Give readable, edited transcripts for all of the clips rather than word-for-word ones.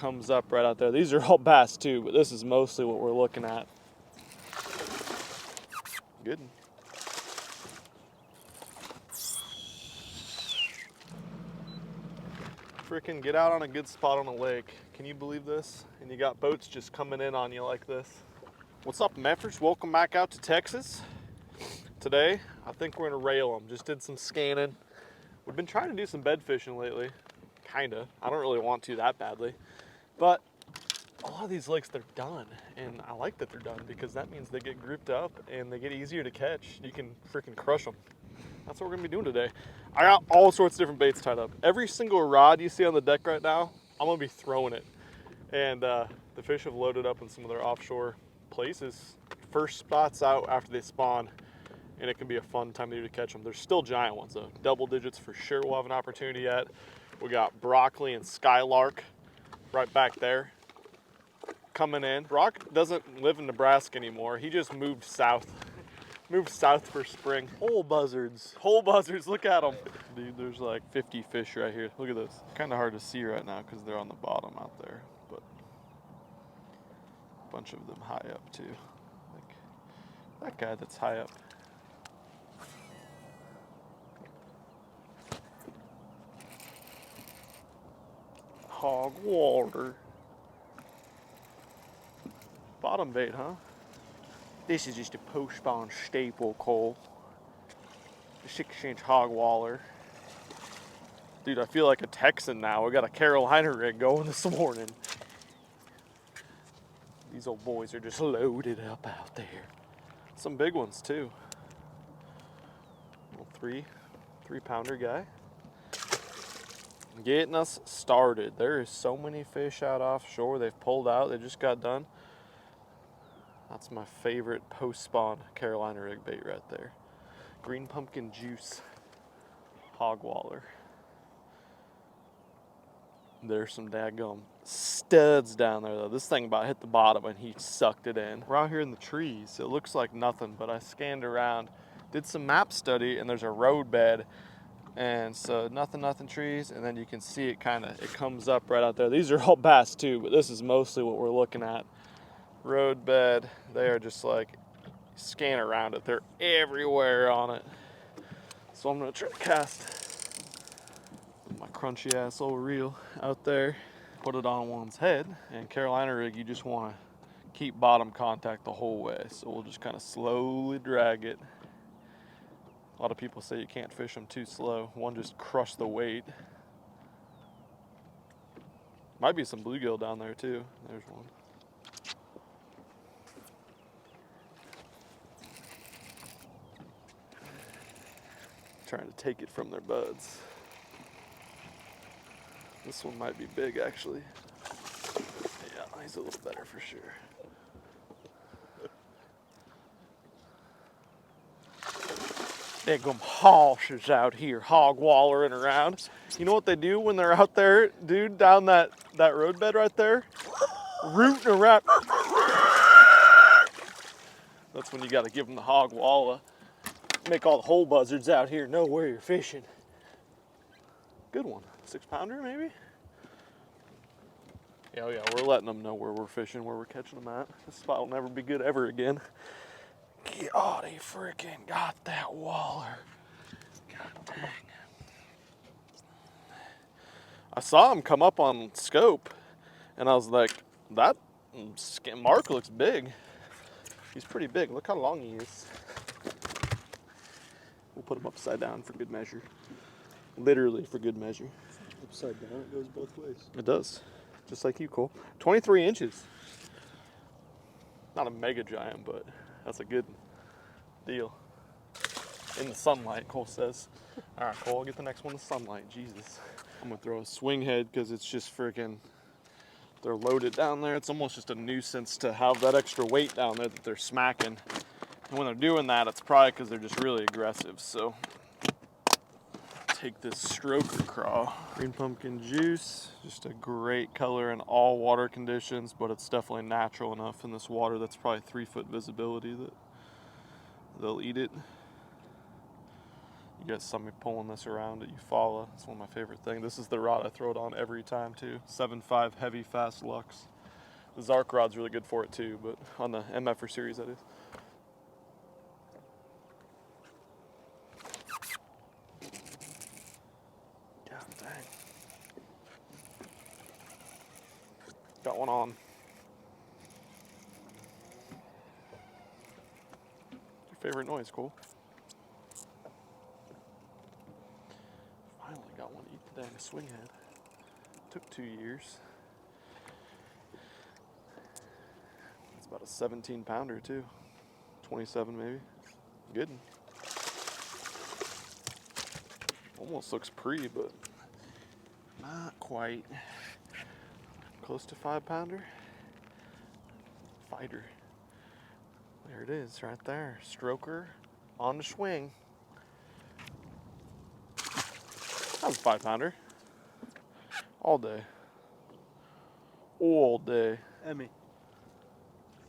comes up right out there. These are all bass too, but this is mostly what we're looking at. Good. Frickin' get out on a good spot on a lake. Can you believe this? And you got boats just coming in on you like this. What's up, Meffers? Welcome back out to Texas. Today, I think we're gonna rail them. Just did some scanning. We've been trying to do some bed fishing lately. Kinda. I don't really want to that badly. But a lot of these lakes, they're done. And I like that they're done because that means they get grouped up and they get easier to catch. You can freaking crush them. That's what we're gonna be doing today. I got all sorts of different baits tied up. Every single rod you see on the deck right now, I'm gonna be throwing it. And the fish have loaded up in some of their offshore places. First spots out after they spawn, and it can be a fun time of year to catch them. There's still giant ones though. Double digits for sure we'll have an opportunity at. We got broccoli and skylark right back there coming in. Brock doesn't live in Nebraska anymore. He just moved south. Moved south for spring. Whole buzzards. Whole buzzards, look at them. Dude, there's like 50 fish right here. Look at this. Kind of hard to see right now because they're on the bottom out there, but a bunch of them high up too. Like that guy that's high up. Hog water. Bottom bait, huh? This is just a post-spawn staple, Cole. A 6-inch hog waller. Dude, I feel like a Texan now. We got a Carolina rig going this morning. These old boys are just loaded up out there. Some big ones too. Little three-pounder guy. Getting us started. There is so many fish out offshore. They've pulled out. They just got done. That's my favorite post-spawn Carolina rig bait right there. Green pumpkin juice hog waller. There's some daggum studs down there though. This thing about hit the bottom and he sucked it in. We're out here in the trees. It looks like nothing, but I scanned around, did some map study, and there's a road bed. And so nothing trees, and then you can see it it comes up right out there. These are all bass too, but this is mostly what we're looking at. Road bed, they are just like, scan around it. They're everywhere on it. So I'm gonna try to cast my crunchy ass old reel out there, put it on one's head, and Carolina rig, you just wanna keep bottom contact the whole way. So we'll just kind of slowly drag it. A lot of people say you can't fish them too slow. One just crushed the weight. Might be some bluegill down there too. There's one. Trying to take it from their buds. This one might be big actually. Yeah, he's a little better for sure. Daggum hosses out here, hog wallering around. You know what they do when they're out there, dude, down that road bed right there? Rooting around. That's when you gotta give them the hog walla. Make all the whole buzzards out here know where you're fishing. Good one. 6-pounder maybe? Yeah, oh yeah, we're letting them know where we're fishing, where we're catching them at. This spot will never be good ever again. Oh, they freaking got that waller. God dang. I saw him come up on scope, and I was like, that mark looks big. He's pretty big. Look how long he is. We'll put him upside down for good measure. Literally for good measure. Upside down, it goes both ways. It does. Just like you, Cole. 23 inches. Not a mega giant, but that's a good deal. In the sunlight, Cole says. All right, Cole, I'll get the next one in the sunlight. Jesus. I'm going to throw a swing head because it's just freaking, they're loaded down there. It's almost just a nuisance to have that extra weight down there that they're smacking. And when they're doing that, it's probably because they're just really aggressive. So take this stroker craw. Green pumpkin juice, just a great color in all water conditions, but it's definitely natural enough in this water that's probably 3-foot visibility that they'll eat it. You guys saw me pulling this around at Eufaula. It's one of my favorite things. This is the rod I throw it on every time too. 7.5 heavy fast Lux. The Zark rod's really good for it too, but on the MFR series that is. God dang. Got one on. Your favorite noise, Cole? Finally got one to eat the dang swing head. Took 2 years. It's about a 17 pounder too. 27 maybe. Good. Almost looks pre, but not quite. Close to 5 pounder. Fighter. There it is, right there. Stroker on the swing. That was a 5 pounder. All day. All day. Emmy.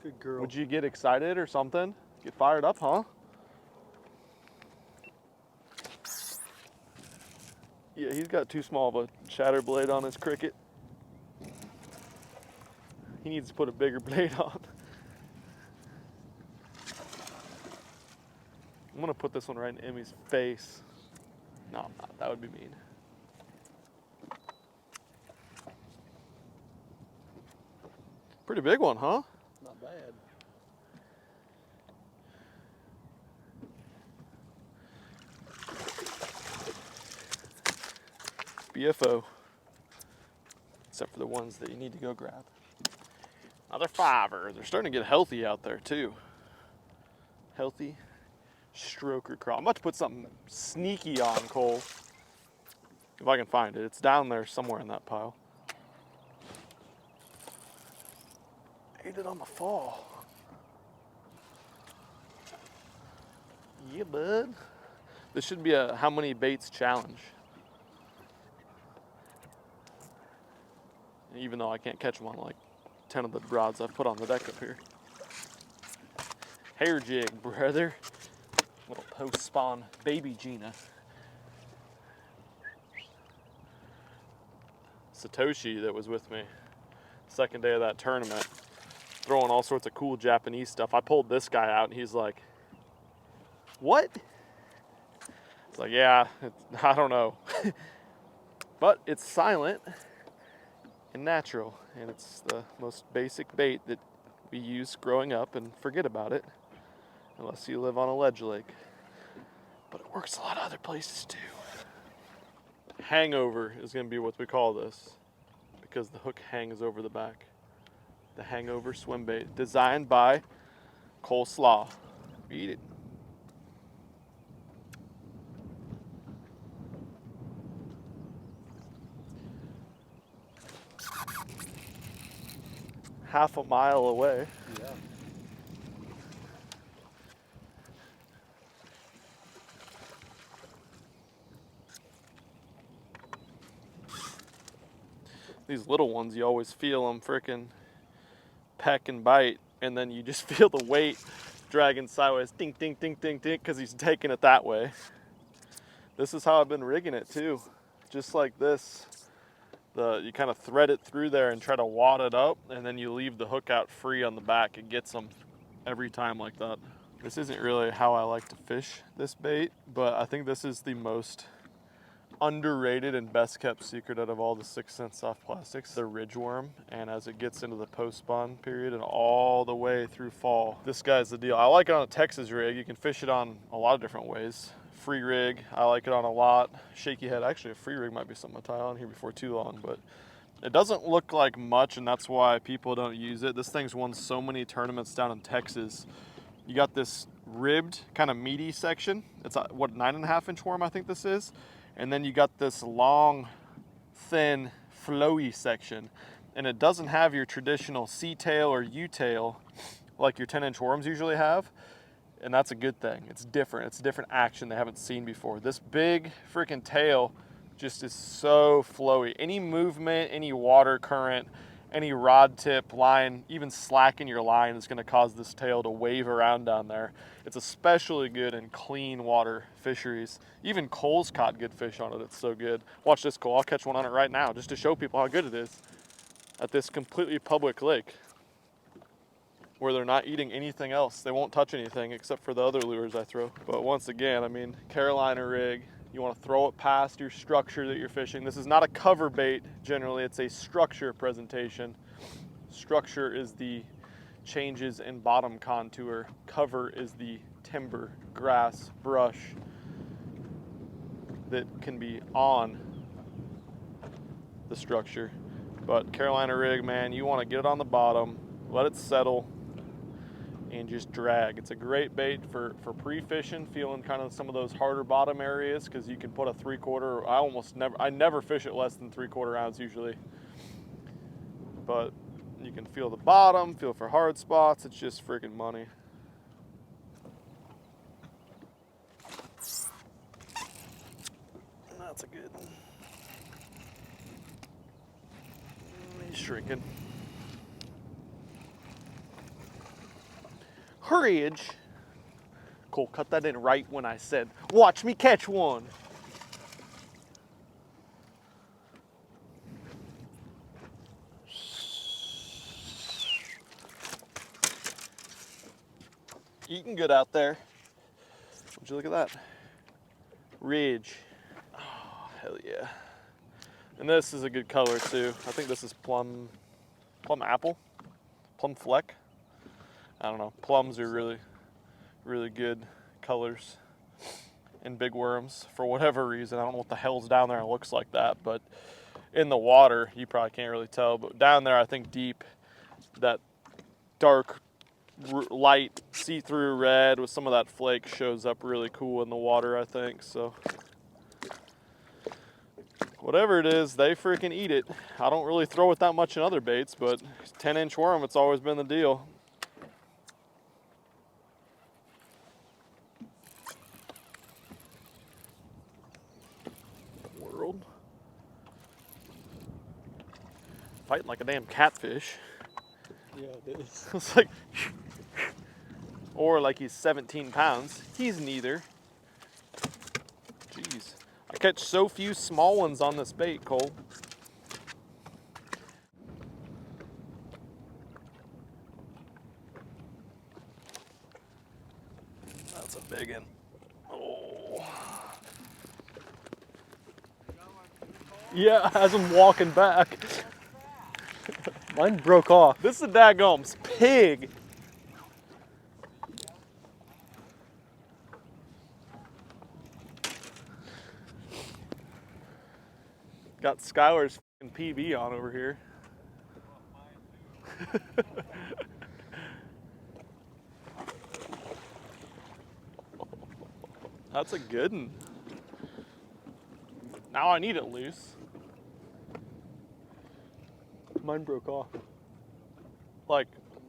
Good girl. Would you get excited or something? Get fired up, huh? Yeah, he's got too small of a shatter blade on his cricket. He needs to put a bigger blade on. I'm gonna put this one right in Emmy's face. No, I'm not. That would be mean. Pretty big one, huh? Not bad. BFO. Except for the ones that you need to go grab. Another 5er. They're starting to get healthy out there too. Healthy stroker crawl. I'm about to put something sneaky on, Cole. If I can find it. It's down there somewhere in that pile. Ate it on the fall. Yeah, bud. This should be a how many baits challenge. Even though I can't catch them on like 10 of the rods I've put on the deck up here. Hair jig, brother. Little post-spawn baby Gina. Satoshi that was with me second day of that tournament, throwing all sorts of cool Japanese stuff. I pulled this guy out and he's like, what? It's like, yeah, I don't know. But it's silent and natural, and it's the most basic bait that we use growing up and forget about it unless you live on a ledge lake. But it works a lot of other places too. Hangover is going to be what we call this because the hook hangs over the back. The hangover swim bait, designed by Coleslaw. Eat it. Half a mile away. Yeah. These little ones, you always feel them frickin' peck and bite, and then you just feel the weight dragging sideways, ding, ding, ding, ding, ding, because he's taking it that way. This is how I've been rigging it too, just like this. You kind of thread it through there and try to wad it up, and then you leave the hook out free on the back. It gets them every time like that. This isn't really how I like to fish this bait, but I think this is the most underrated and best kept secret out of all the 6 cent soft plastics, the ridgeworm. And as it gets into the post spawn period and all the way through fall, this guy's the deal. I like it on a Texas rig. You can fish it on a lot of different ways. Free rig, I like it on a lot. Shaky head, actually a free rig might be something I'll tie on here before too long, but it doesn't look like much, and that's why people don't use it. This thing's won so many tournaments down in Texas. You got this ribbed, kind of meaty section. It's a, what, 9.5 inch worm I think this is. And then you got this long, thin, flowy section. And it doesn't have your traditional C-tail or U-tail like your 10-inch worms usually have. And that's a good thing. It's different. It's a different action they haven't seen before. This big freaking tail just is so flowy. Any movement, any water current, any rod tip, line, even slacking your line is going to cause this tail to wave around down there. It's especially good in clean water fisheries. Even Cole's caught good fish on it. It's so good. Watch this, Cole. I'll catch one on it right now just to show people how good it is at this completely public lake where they're not eating anything else. They won't touch anything except for the other lures I throw. But once again, I mean, Carolina rig, you want to throw it past your structure that you're fishing. This is not a cover bait generally, it's a structure presentation. Structure is the changes in bottom contour. Cover is the timber, grass, brush that can be on the structure. But Carolina rig, man, you want to get it on the bottom, let it settle, and just drag. It's a great bait for pre-fishing, feeling kind of some of those harder bottom areas, because you can put a 3/4, I never fish it less than 3/4 ounce usually. But you can feel the bottom, feel for hard spots, it's just freaking money. That's a good one. He's shrinking. Courage. Cole, cut that in right when I said, watch me catch one. Eating good out there. Would you look at that? Ridge. Oh, hell yeah. And this is a good color too. I think this is plum apple, plum fleck. I don't know. Plums are really, really good colors in big worms for whatever reason. I don't know what the hell's down there and looks like that, but in the water, you probably can't really tell. But down there, I think deep, that dark, light, see-through red with some of that flake shows up really cool in the water, I think. So whatever it is, they freaking eat it. I don't really throw it that much in other baits, but 10-inch worm, it's always been the deal. Fighting like a damn catfish. Yeah, it is. It's like, or like he's 17 pounds. He's neither. Jeez. I catch so few small ones on this bait, Cole. That's a big one. Oh. Yeah, as I'm walking back. Mine broke off. This is a daggums pig. Got Skylar's PB on over here. That's a good one. Now I need it loose. Mine broke off. Like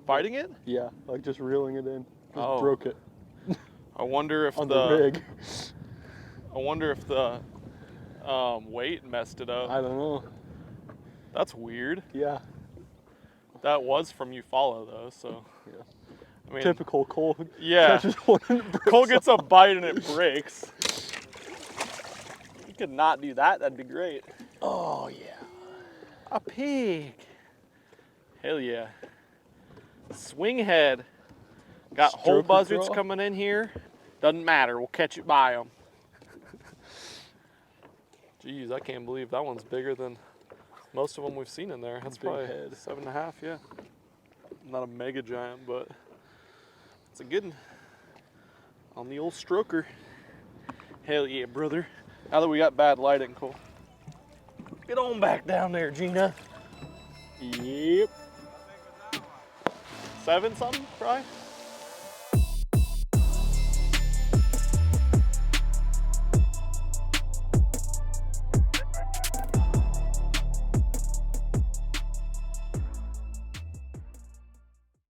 fighting it? Yeah, like just reeling it in. Just Oh. broke it. I wonder if on the rig. I wonder if the weight messed it up. I don't know. That's weird. Yeah. That was from you follow though, so. Yeah. I mean, Typical Cole. Yeah. Catches one and it breaks Cole gets off. a bite and it breaks. You could not do that, that'd be great. Oh yeah. A pig. Hell yeah. Swing head. Got whole Stroker buzzards crawl. coming in here. Doesn't matter, we'll catch it by them. Jeez, I can't believe that one's bigger than most of them we've seen in there. That's Big probably head. 7.5, yeah. Not a mega giant, but it's a good one. On the old stroker. Hell yeah, brother. Now that we got bad lighting, Cole. Get on back down there, Gina. Yep. 7 something, probably?